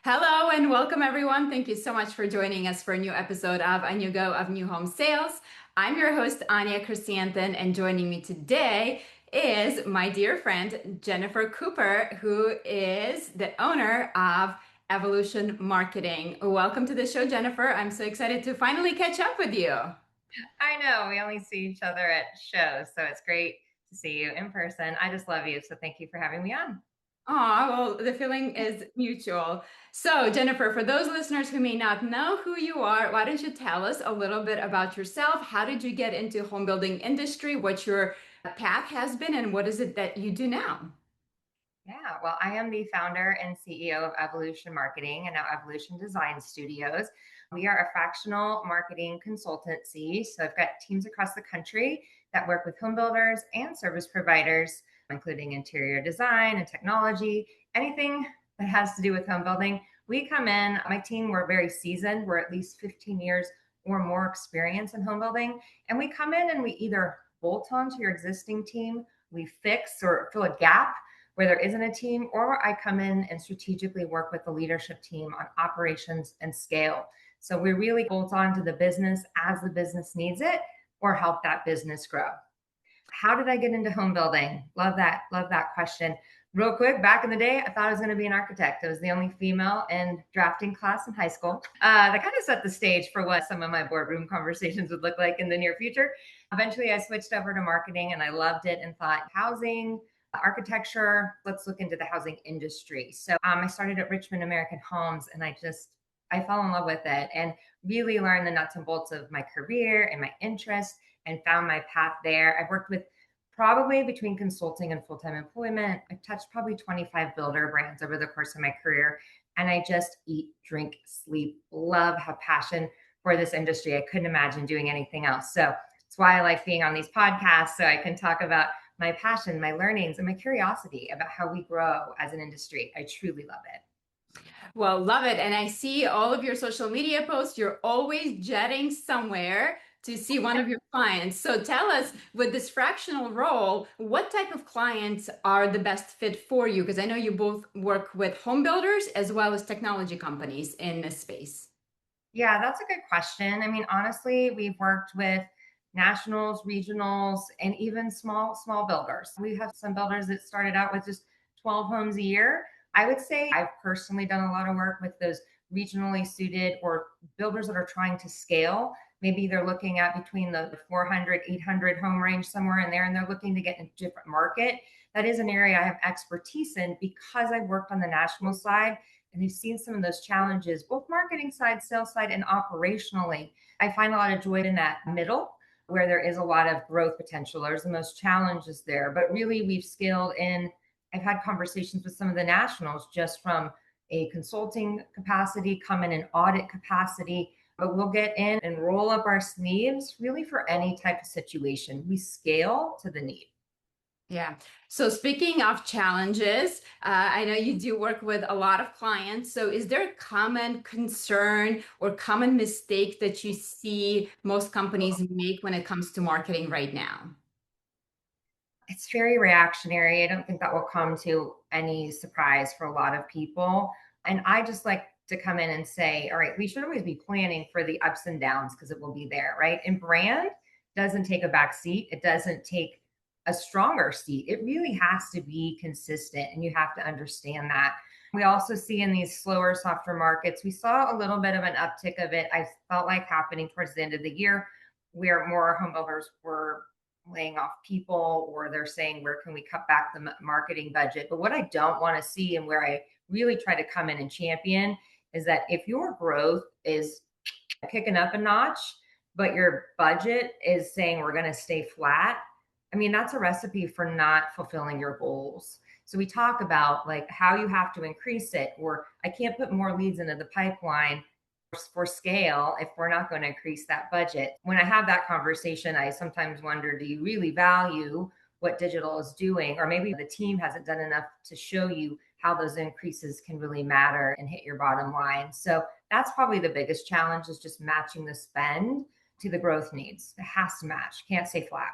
Hello and welcome everyone. Thank you so much for joining us for a new episode of A New Go of New Home Sales. I'm your host, Anya Chrisanthon, and joining me today is my dear friend, Jennifer Cooper, who is the owner of Evolution Marketing. Welcome to the show, Jennifer. I'm so excited to finally catch up with you. I know we only see each other at shows, so it's great to see you in person. I just love you, so thank you for having me on. Oh, well, the feeling is mutual. So, Jennifer, for those listeners who may not know who you are, why don't you tell us a little bit about yourself? How did you get into home building industry? What your path has been, and what is it that you do now? Yeah, well, I am the founder and CEO of Evolution Marketing and now Evolution Design Studios. We are a fractional marketing consultancy. So I've got teams across the country that work with home builders and service providers, including interior design and technology, anything that has to do with home building. We come in, my team, we're very seasoned. We're at least 15 years or more experience in home building. And we come in and we either bolt on to your existing team, we fix or fill a gap where there isn't a team, or I come in and strategically work with the leadership team on operations and scale. So we really bolt on to the business as the business needs it or help that business grow. How did I get into home building? Love that. Love that question. Real quick, back in the day, I thought I was going to be an architect. I was the only female in drafting class in high school. That kind of set the stage for what some of my boardroom conversations would look like in the near future. Eventually, I switched over to marketing and I loved it and thought housing, architecture, let's look into the housing industry. So I started at Richmond American Homes and I fell in love with it and really learned the nuts and bolts of my career and my interest and found my path there. I've worked with probably between consulting and full-time employment. I've touched probably 25 builder brands over the course of my career. And I just eat, drink, sleep, love, have passion for this industry. I couldn't imagine doing anything else. So that's why I like being on these podcasts so I can talk about my passion, my learnings, and my curiosity about how we grow as an industry. I truly love it. Well, love it. And I see all of your social media posts. You're always jetting somewhere to see one of your clients. So tell us, with this fractional role, what type of clients are the best fit for you? Because I know you both work with home builders as well as technology companies in this space. Yeah, that's a good question. I mean, honestly, we've worked with nationals, regionals, and even small builders. We have some builders that started out with just 12 homes a year. I would say I've personally done a lot of work with those regionally suited or builders that are trying to scale. Maybe they're looking at between the 400, 800 home range, somewhere in there, and they're looking to get in a different market. That is an area I have expertise in because I've worked on the national side and they've seen some of those challenges, both marketing side, sales side, and operationally. I find a lot of joy in that middle where there is a lot of growth potential. There's the most challenges there, but really we've scaled in. I've had conversations with some of the nationals just from a consulting capacity, come in an audit capacity, but we'll get in and roll up our sleeves really for any type of situation. We scale to the need. Yeah. So speaking of challenges, I know you do work with a lot of clients. So is there a common concern or common mistake that you see most companies make when it comes to marketing right now? It's very reactionary. I don't think that will come to any surprise for a lot of people. And I just like to come in and say, all right, we should always be planning for the ups and downs because it will be there, right? And brand doesn't take a back seat. It doesn't take a stronger seat. It really has to be consistent and you have to understand that. We also see in these slower, softer markets, we saw a little bit of an uptick of it. I felt like happening towards the end of the year where more home builders were laying off people or they're saying where can we cut back the marketing budget. But what I don't want to see and where I really try to come in and champion is that if your growth is kicking up a notch but your budget is saying we're going to stay flat, I mean that's a recipe for not fulfilling your goals. So we talk about like how you have to increase it, or I can't put more leads into the pipeline for scale if we're not going to increase that budget. When I have that conversation, I sometimes wonder, do you really value what digital is doing? Or maybe the team hasn't done enough to show you how those increases can really matter and hit your bottom line. So that's probably the biggest challenge, is just matching the spend to the growth needs. It has to match. Can't stay flat.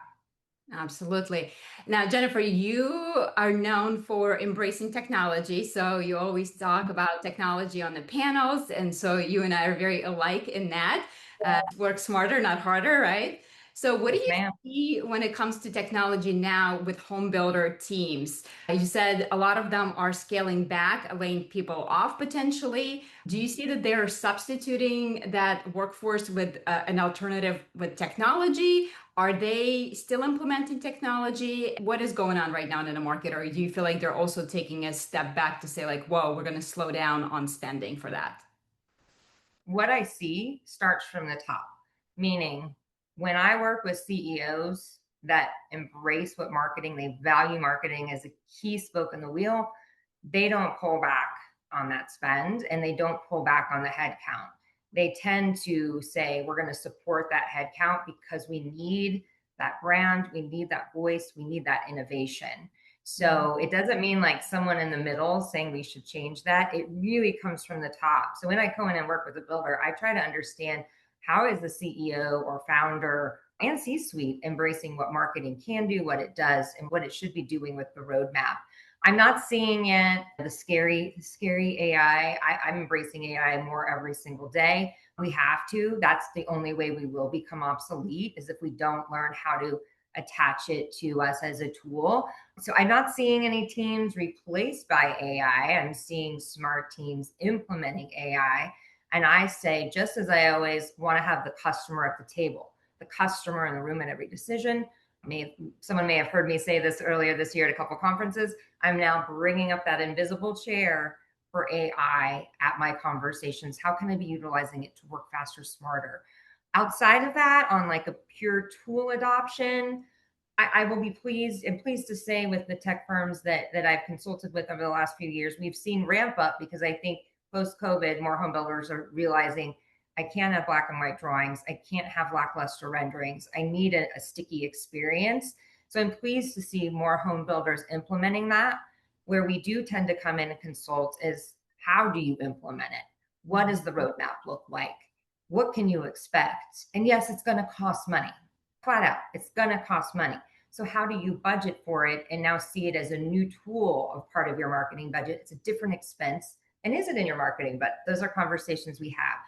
Absolutely. Now, Jennifer, you are known for embracing technology. So you always talk about technology on the panels. And so you and I are very alike in that. Work smarter, not harder, right? So, what do Yes, you ma'am. see when it comes to technology now with home builder teams? You said a lot of them are scaling back, laying people off potentially. Do you see that they're substituting that workforce with an alternative with technology? Are they still implementing technology? What is going on right now in the market? Or do you feel like they're also taking a step back to say, like, whoa, we're going to slow down on spending for that? What I see starts from the top, meaning when I work with CEOs that embrace what marketing, they value marketing as a key spoke in the wheel, they don't pull back on that spend and they don't pull back on the head count. They tend to say, we're going to support that head count because we need that brand, we need that voice, we need that innovation. So it doesn't mean like someone in the middle saying we should change that. It really comes from the top. So when I go in and work with a builder, I try to understand how is the CEO or founder and C-suite embracing what marketing can do, what it does, and what it should be doing with the roadmap. I'm not seeing yet the scary AI. I'm embracing AI more every single day. We have to. That's the only way we will become obsolete is if we don't learn how to attach it to us as a tool. So I'm not seeing any teams replaced by AI. I'm seeing smart teams implementing AI. And I say, just as I always want to have the customer at the table, the customer in the room at every decision. Someone may have heard me say this earlier this year at a couple conferences. I'm now bringing up that invisible chair for AI at my conversations. How can I be utilizing it to work faster, smarter? Outside of that, on like a pure tool adoption, I will be pleased to say with the tech firms that I've consulted with over the last few years, we've seen ramp up because I think post COVID, more home builders are realizing I can't have black and white drawings. I can't have lackluster renderings. I need a sticky experience. So I'm pleased to see more home builders implementing that. Where we do tend to come in and consult is how do you implement it? What does the roadmap look like? What can you expect? And yes, it's going to cost money. Flat out, it's going to cost money. So how do you budget for it and now see it as a new tool of part of your marketing budget? It's a different expense. And is it in your marketing? But those are conversations we have.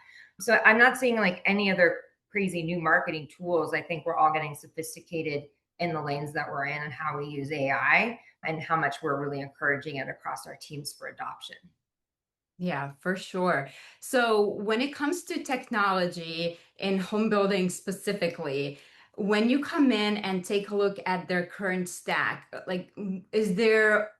So I'm not seeing like any other crazy new marketing tools. I think we're all getting sophisticated in the lanes that we're in and how we use AI and how much we're really encouraging it across our teams for adoption. Yeah, for sure. So when it comes to technology in home building specifically, when you come in and take a look at their current stack, like, is there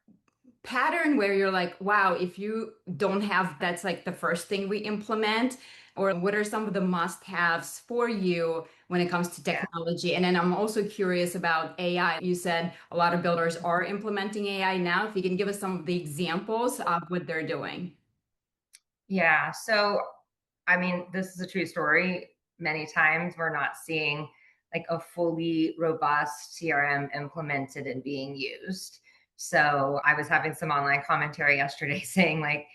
pattern where you're like, wow, if you don't have that's like the first thing we implement? Or what are some of the must-haves for you when it comes to Yeah. technology? And then I'm also curious about AI. You said a lot of builders are implementing AI now. If you can give us some of the examples of what they're doing. Yeah. So, I mean, this is a true story. Many times we're not seeing like a fully robust CRM implemented and being used. So, I was having some online commentary yesterday saying like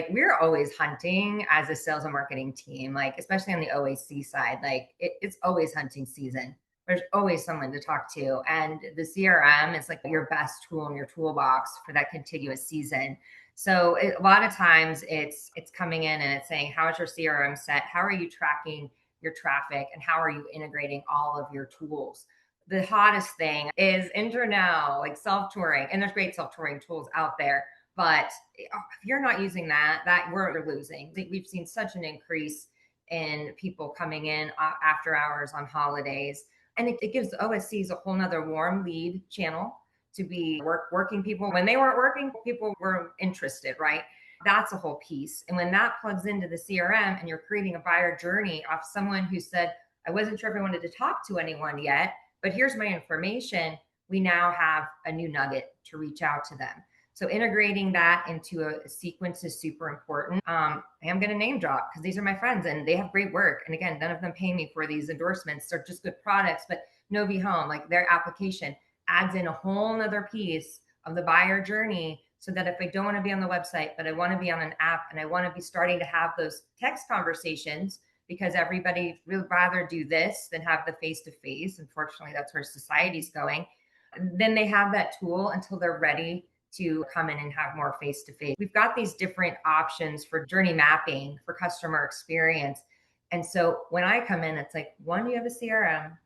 we're always hunting as a sales and marketing team, like especially on the OAC side, like it's always hunting season. There's always someone to talk to, and the CRM is like your best tool in your toolbox for that contiguous season. So a lot of times it's coming in and it's saying, how is your CRM set? How are you tracking your traffic? And how are you integrating all of your tools? The hottest thing is InterNow, like self-touring. And there's great self-touring tools out there. But if you're not using that we're losing. We've seen such an increase in people coming in after hours on holidays. And it gives the OSCs a whole nother warm lead channel to be working people. When they weren't working, people were interested, right? That's a whole piece. And when that plugs into the CRM and you're creating a buyer journey off someone who said, I wasn't sure if I wanted to talk to anyone yet, but here's my information, we now have a new nugget to reach out to them. So integrating that into a sequence is super important. I am going to name drop because these are my friends and they have great work. And again, none of them pay me for these endorsements. They're just good products, but Novi Home, like their application adds in a whole nother piece of the buyer journey so that if I don't want to be on the website, but I want to be on an app and I want to be starting to have those text conversations, because everybody would rather do this than have the face to face. Unfortunately, that's where society's going. Then they have that tool until they're ready to come in and have more face to face. We've got these different options for journey mapping, for customer experience. And so when I come in, it's like, one, do you have a CRM?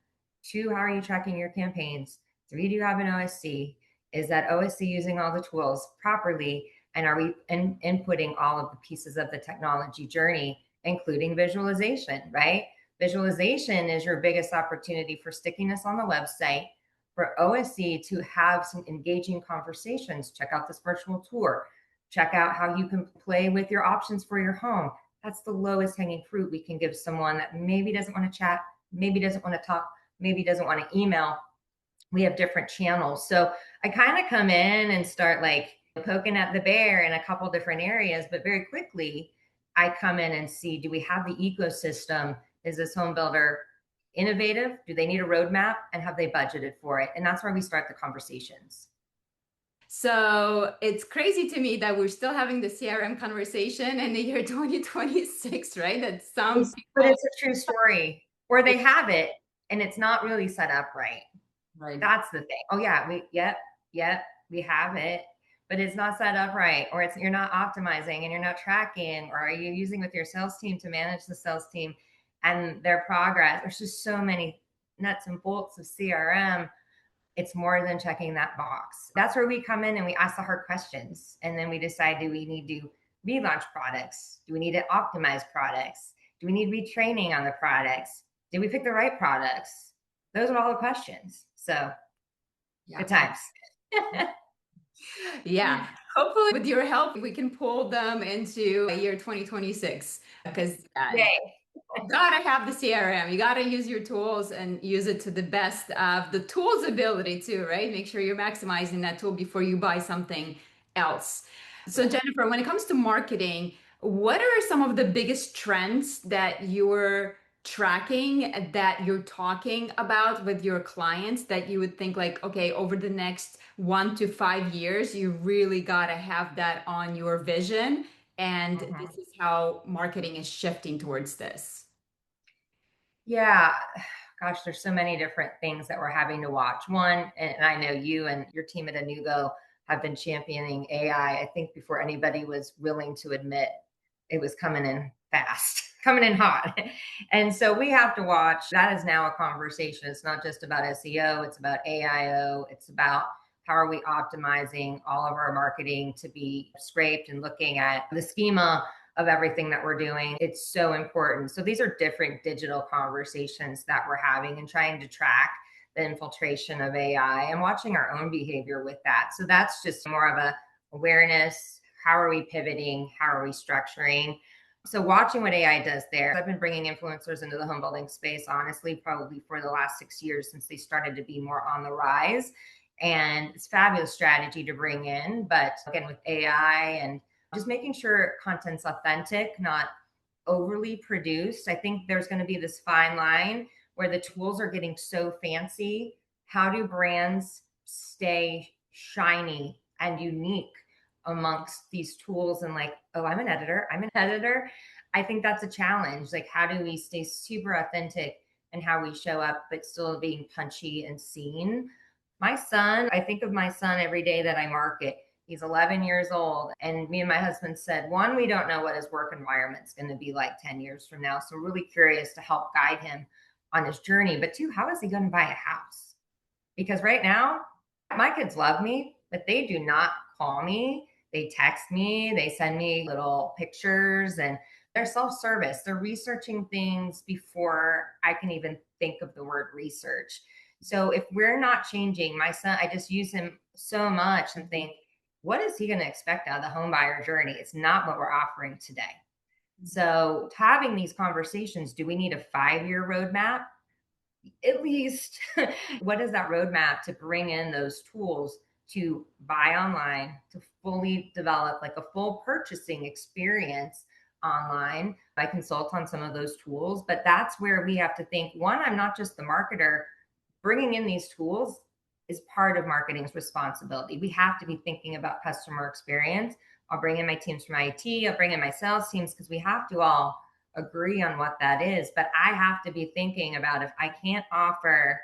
Two, how are you tracking your campaigns? Three, do you have an OSC? Is that OSC using all the tools properly? And are we inputting all of the pieces of the technology journey, including visualization, right? Visualization is your biggest opportunity for stickiness on the website, for OSC to have some engaging conversations. Check out this virtual tour. Check out how you can play with your options for your home. That's the lowest hanging fruit we can give someone that maybe doesn't want to chat, maybe doesn't want to talk, maybe doesn't want to email. We have different channels. So I kind of come in and start like poking at the bear in a couple different areas, but very quickly I come in and see, do we have the ecosystem? Is this home builder innovative? Do they need a roadmap? And have they budgeted for it? And that's where we start the conversations. So it's crazy to me that we're still having the CRM conversation in the year 2026, right? That some But people, it's a true story, or they have it and it's not really set up right. right? That's the thing. Oh yeah, yep, we have it, but it's not set up right, or you're not optimizing and you're not tracking, or are you using with your sales team to manage the sales team and their progress? There's just so many nuts and bolts of CRM. It's more than checking that box. That's where we come in and we ask the hard questions. And then we decide, do we need to relaunch products? Do we need to optimize products? Do we need retraining on the products? Did we pick the right products? Those are all the questions. So Yeah. good times. Yeah. Hopefully, with your help, we can pull them into year 2026 because Yay. you gotta have the CRM. You gotta use your tools and use it to the best of the tool's ability too, right? Make sure you're maximizing that tool before you buy something else. So, Jennifer, when it comes to marketing, what are some of the biggest trends that you're tracking, that you're talking about with your clients, that you would think like, okay, over the next 1 to 5 years, you really gotta have that on your vision, and Mhm. this is how marketing is shifting towards this? Yeah. Gosh, there's so many different things that we're having to watch. One, and I know you and your team at Anugo have been championing AI, I think before anybody was willing to admit it was coming in fast, coming in hot. And so we have to watch. That is now a conversation. It's not just about SEO, it's about AIO, it's about how are we optimizing all of our marketing to be scraped and looking at the schema of everything that we're doing. It's so important. So these are different digital conversations that we're having and trying to track the infiltration of AI and watching our own behavior with that. So that's just more of a awareness. How are we pivoting? How are we structuring? So watching what AI does there. I've been bringing influencers into the home building space, honestly, probably for the last 6 years since they started to be more on the rise. And it's a fabulous strategy to bring in. But again, with AI and just making sure content's authentic, not overly produced. I think there's going to be this fine line where the tools are getting so fancy. How do brands stay shiny and unique amongst these tools? And like, oh, I'm an editor. I'm an editor. I think that's a challenge. Like, how do we stay super authentic and how we show up, but still being punchy and seen? My son, I think of my son every day that I market. He's 11 years old. And me and my husband said, one, we don't know what his work environment's going to be like 10 years from now. So we're really curious to help guide him on his journey. But two, how is he going to buy a house? Because right now, my kids love me, but they do not call me. They text me, they send me little pictures, and they're self service. They're researching things before I can even think of the word research. So if we're not changing, my son, I just use him so much and think, what is he going to expect out of the home buyer journey? It's not what we're offering today. So having these conversations, do we need a 5-year roadmap? At least what is that roadmap to bring in those tools to buy online, to fully develop like a full purchasing experience online? I consult on some of those tools, but that's where we have to think, one, I'm not just the marketer. Bringing in these tools is part of marketing's responsibility. We have to be thinking about customer experience. I'll bring in my teams from IT, I'll bring in my sales teams, because we have to all agree on what that is, but I have to be thinking about if I can't offer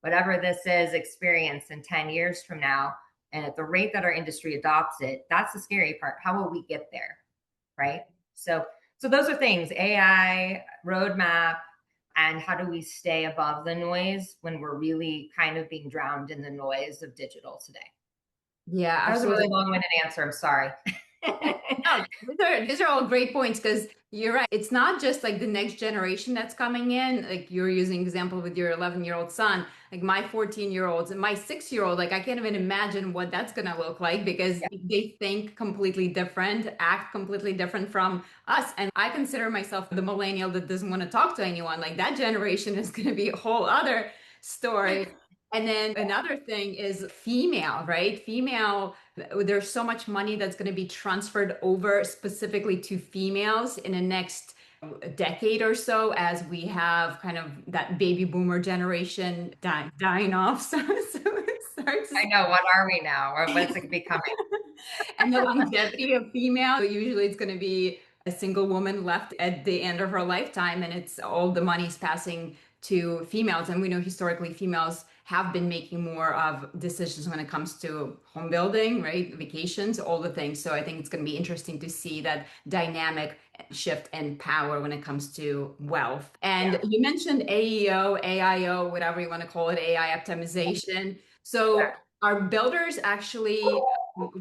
whatever this is experience in 10 years from now, and at the rate that our industry adopts it, that's the scary part. How will we get there? Right. So, so those are things, AI roadmap, and how do we stay above the noise when we're really kind of being drowned in the noise of digital today? Yeah, That was a really absolutely. long-winded answer. I'm sorry. No, these are all great points because you're right. It's not just like the next generation that's coming in. Like you're using example with your 11-year-old son, like my 14-year-olds and my 6-year-old, like I can't even imagine what that's gonna look like because Yeah. they think completely different, act completely different from us. And I consider myself the millennial that doesn't want to talk to anyone. Like that generation is gonna be a whole other story. And then another thing is female, right? Female, there's so much money that's going to be transferred over specifically to females in the next decade or so as we have kind of that baby boomer generation dying off. So it starts I know. What are we now? Or what's it becoming? and the longevity of female, usually it's going to be a single woman left at the end of her lifetime, and it's all the money's passing to females. And we know historically females have been making more of decisions when it comes to home building, right? Vacations, all the things. So I think it's going to be interesting to see that dynamic shift in power when it comes to wealth. And Yeah. you mentioned AEO, AIO, whatever you want to call it, AI optimization. So Correct. are builders actually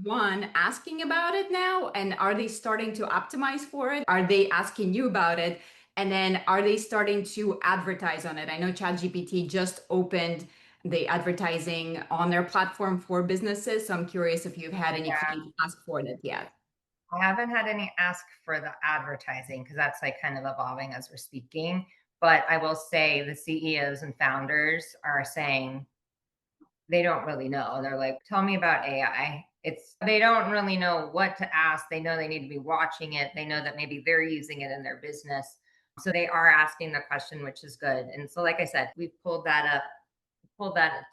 one asking about it now, and are they starting to optimize for it? Are they asking you about it, and then are they starting to advertise on it? I know ChatGPT just opened the advertising on their platform for businesses, so I'm curious if you've had any Yeah. clients ask for it yet. I haven't had any ask for the advertising because that's like kind of evolving as we're speaking. But I will say the CEOs and founders are saying they don't really know. They're like, tell me about AI. It's they don't really know what to ask. They know they need to be watching it. They know that maybe they're using it in their business. So they are asking the question, which is good. And so, like I said, we've pulled that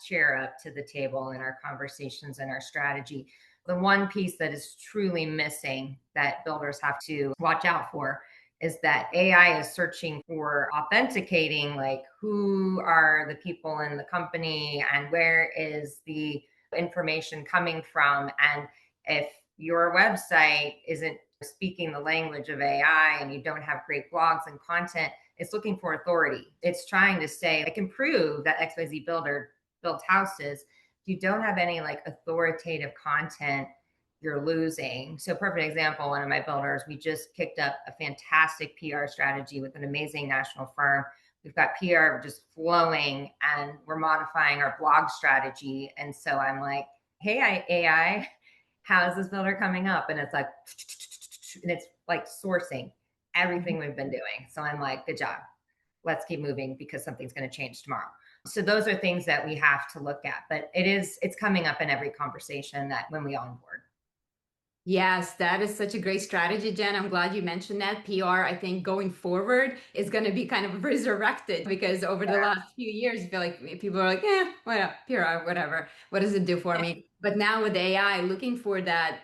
chair up to the table in our conversations and our strategy. The one piece that is truly missing that builders have to watch out for is that AI is searching for authenticating, like who are the people in the company and where is the information coming from. And if your website isn't speaking the language of AI and you don't have great blogs and content, it's looking for authority. It's trying to say, I can prove that XYZ builder builds houses. If you don't have any like authoritative content, you're losing. So, perfect example, one of my builders, we just kicked up a fantastic PR strategy with an amazing national firm. We've got PR just flowing and we're modifying our blog strategy. And so I'm like, hey, AI, how is this builder coming up? And it's like, and it's like sourcing everything we've been doing. So I'm like, good job. Let's keep moving because something's going to change tomorrow. So those are things that we have to look at, but it's coming up in every conversation that when we onboard. Yes, that is such a great strategy, Jen. I'm glad you mentioned that. PR, I think going forward is going to be kind of resurrected because over the last few years, I feel like people are like, whatever, PR, whatever. What does it do for me? But now with AI, looking for that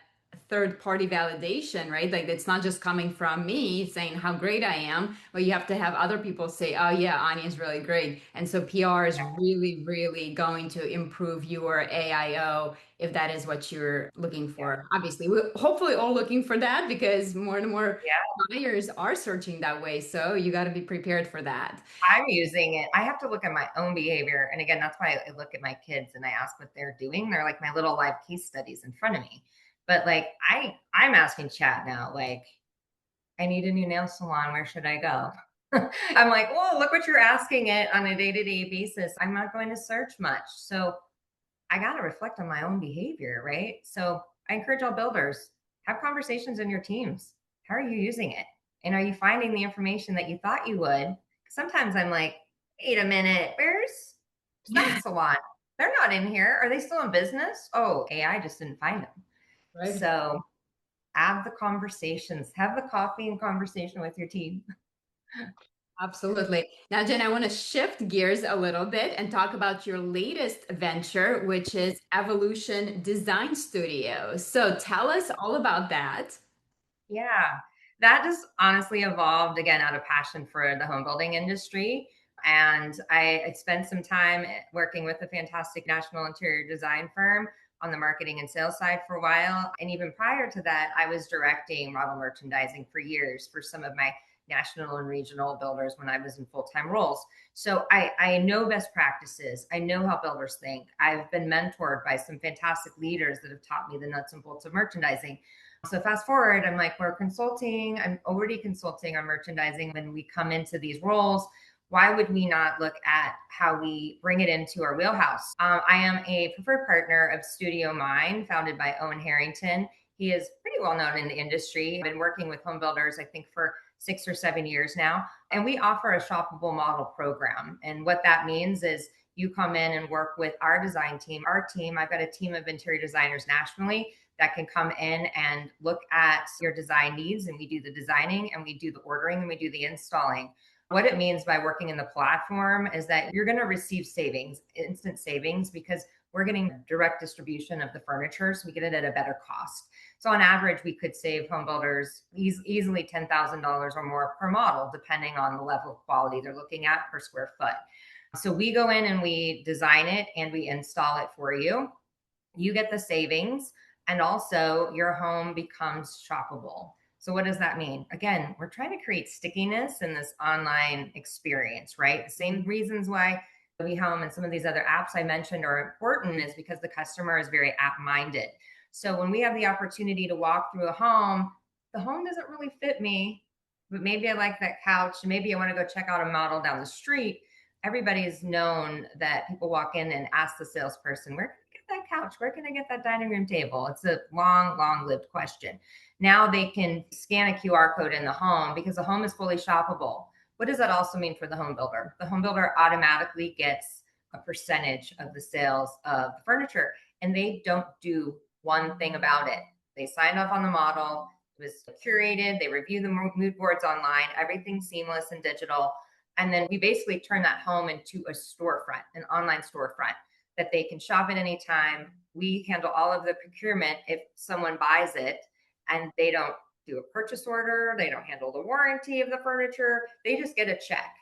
third party validation, right? Like it's not just coming from me saying how great I am, but you have to have other people say, oh, yeah, Anya is really great. And so PR is really, really going to improve your AIO if that is what you're looking Yeah. for. Obviously, we're hopefully all looking for that because more and more Yeah. buyers are searching that way. So you got to be prepared for that. I'm using it. I have to look at my own behavior. And again, that's why I look at my kids and I ask what they're doing. They're like my little live case studies in front of me. But like I'm asking chat now, like, I need a new nail salon. Where should I go? I'm like, well, look what you're asking it on a day-to-day basis. I'm not going to search much. So I got to reflect on my own behavior, right? So I encourage all builders, have conversations in your teams. How are you using it? And are you finding the information that you thought you would? Sometimes I'm like, wait a minute, where's that salon? They're not in here. Are they still in business? Oh, AI just didn't find them. Right. So have the conversations, have the coffee and conversation with your team. Absolutely. Now, Jen, I want to shift gears a little bit and talk about your latest venture, which is Evolution Design Studio. So tell us all about that. Yeah. That just honestly evolved again out of passion for the home building industry. And I spent some time working with a fantastic national interior design firm on the marketing and sales side for a while. And even prior to that, I was directing model merchandising for years for some of my national and regional builders when I was in full time roles. So I know best practices. I know how builders think. I've been mentored by some fantastic leaders that have taught me the nuts and bolts of merchandising. So fast forward, I'm like, we're consulting. I'm already consulting on merchandising when we come into these roles. Why would we not look at how we bring it into our wheelhouse? I am a preferred partner of Studio Mine, founded by Owen Harrington. He is pretty well known in the industry. I've been working with home builders, I think, for 6 or 7 years now. And we offer a shoppable model program. And what that means is you come in and work with our design team. Our team, I've got a team of interior designers nationally that can come in and look at your design needs. And we do the designing and we do the ordering and we do the installing. What it means by working in the platform is that you're going to receive savings, instant savings, because we're getting direct distribution of the furniture. So we get it at a better cost. So on average, we could save home builders easily $10,000 or more per model, depending on the level of quality they're looking at per square foot. So we go in and we design it and we install it for you. You get the savings, and also your home becomes shoppable. So what does that mean? Again, we're trying to create stickiness in this online experience, right? The same reasons why Home and some of these other apps I mentioned are important is because the customer is very app minded. So when we have the opportunity to walk through a home, the home doesn't really fit me, but maybe I like that couch. Maybe I want to go check out a model down the street. Everybody's known that people walk in and ask the salesperson, where can I get that couch? Where can I get that dining room table? It's a long lived question. Now they can scan a QR code in the home because the home is fully shoppable. What does that also mean for the home builder? The home builder automatically gets a percentage of the sales of the furniture, and they don't do one thing about it. They signed off on the model. It was curated. They review the mood boards online. Everything's seamless and digital. And then we basically turn that home into a storefront, an online storefront that they can shop at any time. We handle all of the procurement if someone buys it, and they don't do a purchase order. They don't handle the warranty of the furniture. They just get a check.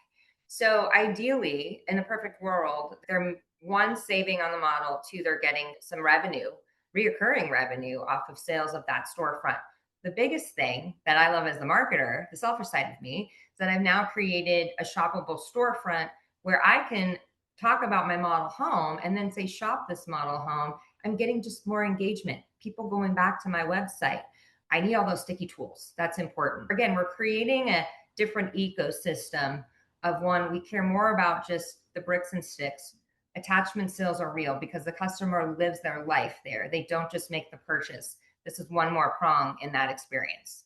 So ideally, in the perfect world, they're one, saving on the model, two, they're getting some revenue, reoccurring revenue off of sales of that storefront. The biggest thing that I love as the marketer, the selfish side of me, is that I've now created a shoppable storefront where I can talk about my model home and then say, shop this model home. I'm getting just more engagement, people going back to my website. I need all those sticky tools. That's important. Again, we're creating a different ecosystem of one. We care more about just the bricks and sticks. Attachment sales are real because the customer lives their life there. They don't just make the purchase. This is one more prong in that experience.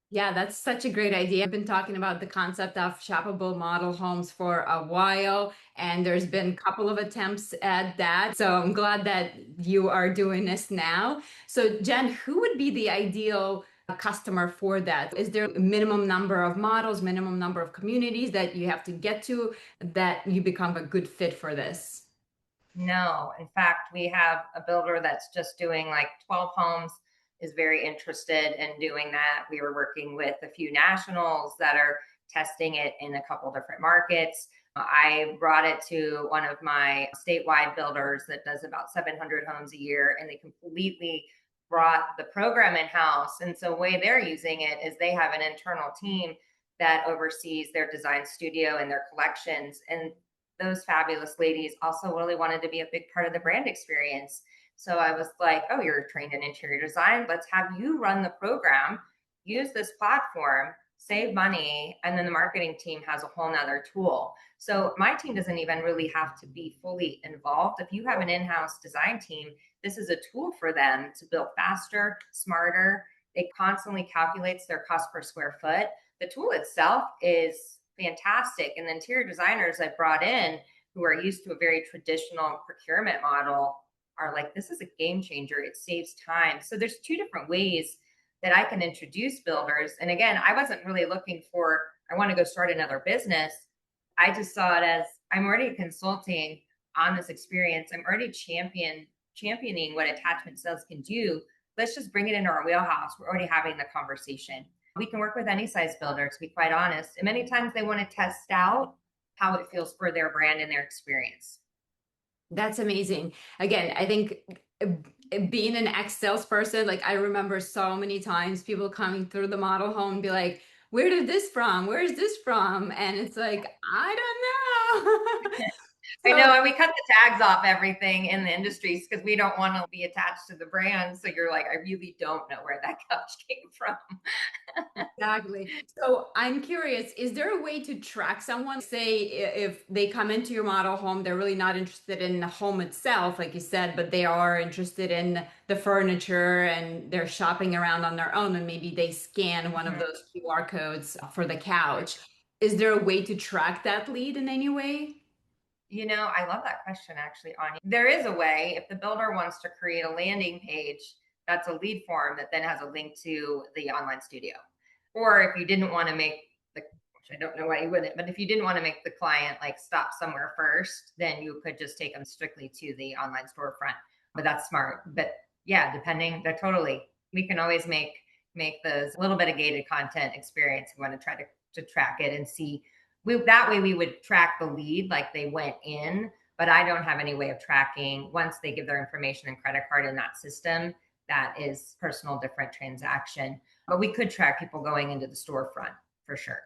Yeah, that's such a great idea. I've been talking about the concept of shoppable model homes for a while, and there's been a couple of attempts at that. So I'm glad that you are doing this now. So, Jen, who would be the ideal customer for that? Is there a minimum number of models, minimum number of communities that you have to get to that you become a good fit for this? No, in fact, we have a builder that's just doing like 12 homes, is very interested in doing that. We were working with a few nationals that are testing it in a couple different markets. I brought it to one of my statewide builders that does about 700 homes a year, and they completely brought the program in house. And so, the way they're using it is they have an internal team that oversees their design studio and their collections. And those fabulous ladies also really wanted to be a big part of the brand experience. So I was like, oh, you're trained in interior design. Let's have you run the program, use this platform, save money. And then the marketing team has a whole nother tool. So my team doesn't even really have to be fully involved. If you have an in-house design team, this is a tool for them to build faster, smarter. It constantly calculates their cost per square foot. The tool itself is fantastic. And the interior designers I brought in who are used to a very traditional procurement model are like, this is a game changer. It saves time. So there's two different ways that I can introduce builders. And again, I wasn't really looking for, I want to go start another business. I just saw it as I'm already consulting on this experience. I'm already championing what attachment sales can do. Let's just bring it into our wheelhouse. We're already having the conversation. We can work with any size builder, to be quite honest. And many times they want to test out how it feels for their brand and their experience. That's amazing. Again, I think being an ex salesperson, like I remember so many times people coming through the model home and be like, where did this from? Where's this from? And it's like, I don't know. I So know, and we cut the tags off everything in the industries because we don't want to be attached to the brand. So you're like, I really don't know where that couch came from. exactly. So I'm curious, is there a way to track someone? Say if they come into your model home, they're really not interested in the home itself, like you said, but they are interested in the furniture and they're shopping around on their own, and maybe they scan one of Mhm. those QR codes for the couch. Is there a way to track that lead in any way? I love that question actually, Anya. There is a way if the builder wants to create a landing page that's a lead form that then has a link to the online studio. Or if you didn't want to make which I don't know why you wouldn't, but if you didn't want to make the client like stop somewhere first, then you could just take them strictly to the online storefront. But that's smart. But yeah, depending, they're totally, we can always make those a little bit of gated content experience. We want to try to track it and see that way we would track the lead like they went in, but I don't have any way of tracking once they give their information and credit card in that system. That is personal different transaction, but we could track people going into the storefront for sure.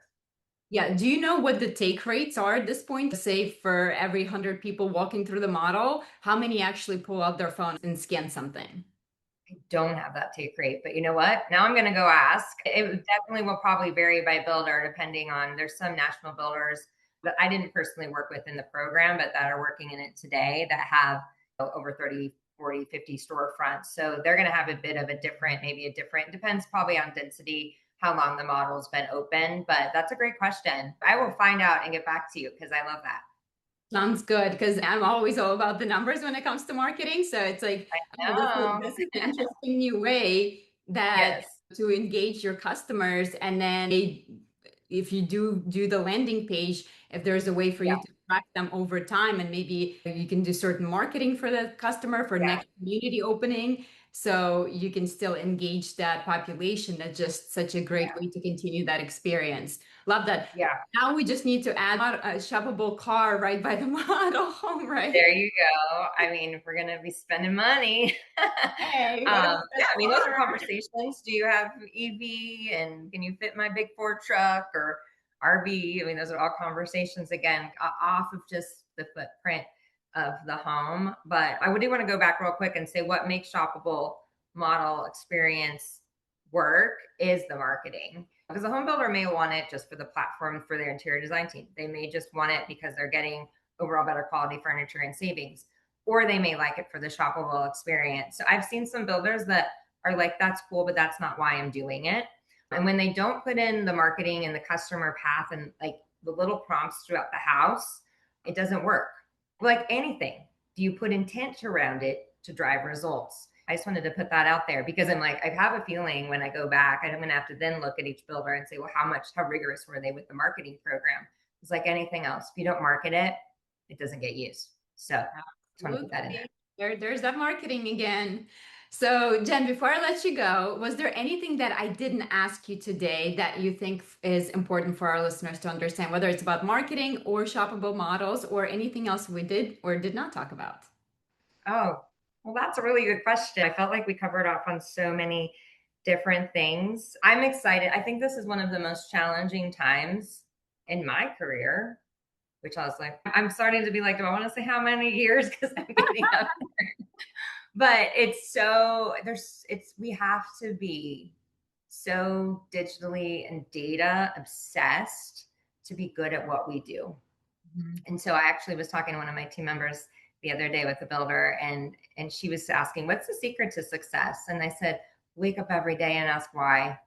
Yeah. Do you know what the take rates are at this point? Say for every 100 people walking through the model, how many actually pull out their phone and scan something? I don't have that take rate, but you know what? Now I'm going to go ask. It definitely will probably vary by builder depending on, there's some national builders that I didn't personally work with in the program, but that are working in it today that have over 30, 40, 50 storefronts. So they're going to have a bit of a different, maybe a different, depends probably on density, how long the model's been open. But that's a great question. I will find out and get back to you because I love that. Sounds good because I'm always all about the numbers when it comes to marketing. So it's like, oh, No. this is an interesting new way that Yes. to engage your customers. And then if you do the landing page, if there's a way for Yeah. you to track them over time, and maybe you can do certain marketing for the customer for Yeah. next community opening. So you can still engage that population. That's just such a great Yeah. way to continue that experience. Love that. Yeah. Now we just need to add a shoppable car right by the model home, right? There you go. I mean, if we're going to be spending money, Hey, what about yeah, that I mean, those are car? conversations. Do you have EV and can you fit my big Ford truck or RV? I mean, those are all conversations again off of just the footprint of the home. But I do want to go back real quick and say what makes shoppable model experience work is the marketing. Because the home builder may want it just for the platform for their interior design team. They may just want it because they're getting overall better quality furniture and savings, or they may like it for the shoppable experience. So I've seen some builders that are like, that's cool, but that's not why I'm doing it. And when they don't put in the marketing and the customer path and like the little prompts throughout the house, it doesn't work. Like anything, do you put intent around it to drive results? I just wanted to put that out there because I'm like, I have a feeling when I go back, I'm going to have to then look at each builder and say, well, how rigorous were they with the marketing program? It's like anything else. If you don't market it, it doesn't get used. So just want to put that in there. Absolutely. There's that marketing again. So, Jen, before I let you go, was there anything that I didn't ask you today that you think is important for our listeners to understand, whether it's about marketing or shoppable models or anything else we did or did not talk about? Oh, well, that's a really good question. I felt like we covered off on so many different things. I'm excited. I think this is one of the most challenging times in my career, which I was like, I'm starting to be like, do I want to say how many years? Because I'm getting up. But we have to be so digitally and data obsessed to be good at what we do. Mhm. And so I actually was talking to one of my team members the other day with a builder, and she was asking, what's the secret to success? And I said, wake up every day and ask why.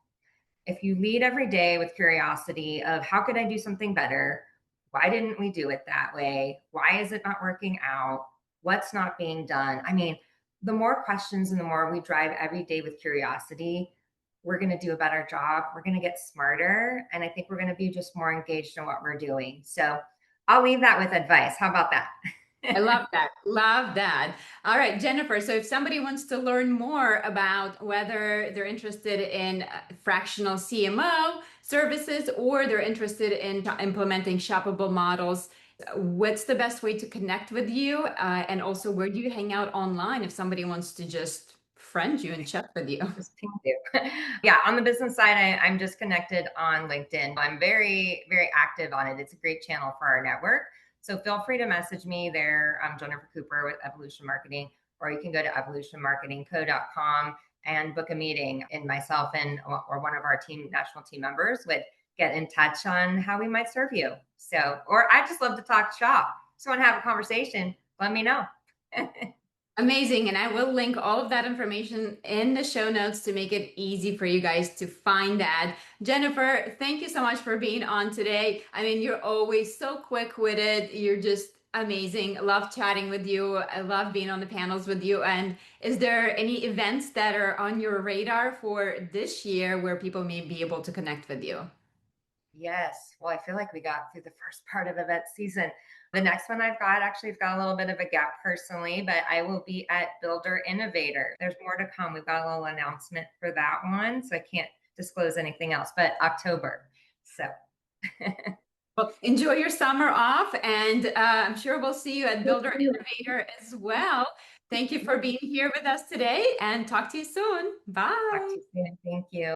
If you lead every day with curiosity of how could I do something better? Why didn't we do it that way? Why is it not working out? What's not being done? I mean, the more questions and the more we drive every day with curiosity, we're going to do a better job. We're going to get smarter. And I think we're going to be just more engaged in what we're doing. So I'll leave that with advice. How about that? I love that. Love that. All right, Jennifer. So if somebody wants to learn more about whether they're interested in fractional CMO services or they're interested in implementing shoppable models, what's the best way to connect with you? And also, where do you hang out online if somebody wants to just friend you and chat with you? Just ping you. Yeah, on the business side, I'm just connected on LinkedIn. I'm very, very active on it. It's a great channel for our network. So feel free to message me there. I'm Jennifer Cooper with Evolution Marketing, or you can go to evolutionmarketingco.com and book a meeting. And myself and or one of our national team members would get in touch on how we might serve you. So, or I just love to talk shop. Just want to have a conversation. Let me know. Amazing. And I will link all of that information in the show notes to make it easy for you guys to find that. Jennifer, thank you so much for being on today. I mean, you're always so quick with it. You're just amazing. Love chatting with you. I love being on the panels with you. And is there any events that are on your radar for this year where people may be able to connect with you? Yes. Well, I feel like we got through the first part of event season. The next one I've got a little bit of a gap personally, but I will be at Builder Innovator. There's more to come. We've got a little announcement for that one. So I can't disclose anything else, but October. So Well, enjoy your summer off, and I'm sure we'll see you at Builder Innovator as well. Thank you for being here with us today, and talk to you soon. talk Bye. to you soon. Thank you.